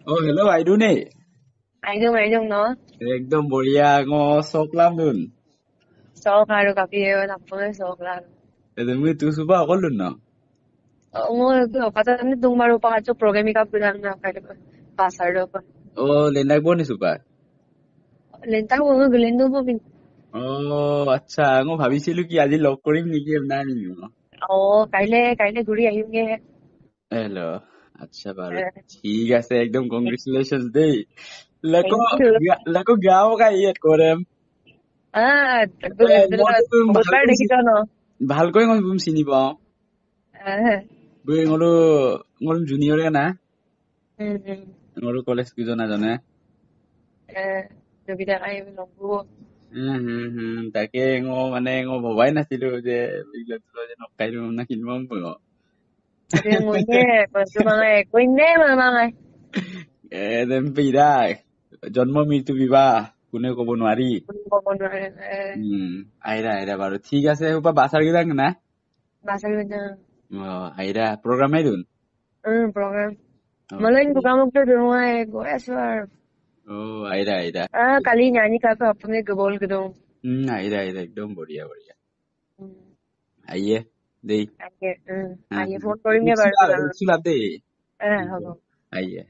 Oh, hello, Aidune. Aidong no. Ekdom बढ़िया ngo soklam dun. So karo kapiye napone so klaro. Edemu tu suba akolun no. Ngo ko pata ni tungmaro pa cho program ka bilang na kare pasar do pa. Oh, lendak boni suba. Lenta ko ngo glendo mo bin. Oh, acha ngo bhabisilu ki aji log korim niki emna ni no. কাইলে ঘুৰি আহিমগে Hello. আচ্ছা বাৰু ঠিক আছে একদম congratulations দেই loco thank U loco গাঁও কা ইয়াত কৰিম মইতো তুমি বহুত বাৰ ভালকৈ দেখিছ ন ভালকৈ মই তুমি চিনি পাওঁ বৈ ngolo ngolo জুনিয়ৰে না ngolo কলেজ কিজন নাজানে জবিতা কাই লম্বু তাকে মানে ভবাই নাছিলো যে যে নকাই দিম না কিনবাম বিৰাট জন্ম মৃত্যু বিবাহ কোনে কব নোৱাৰি আহিৰা বাৰু ঠিক আছে বাছাৰ কেইটাক না আহিৰা প্ৰগ্ৰাম আহিদোন program malah program itu doang gue asal আহিৰা kali nyanyi kakak apa nih gebol gitu আহিৰা একদম বঢ়িয়া বঢ়িয়া আহিয়ে দেই aye phone কৰিম নে বাৰু দেই হ'ব আহিয়ে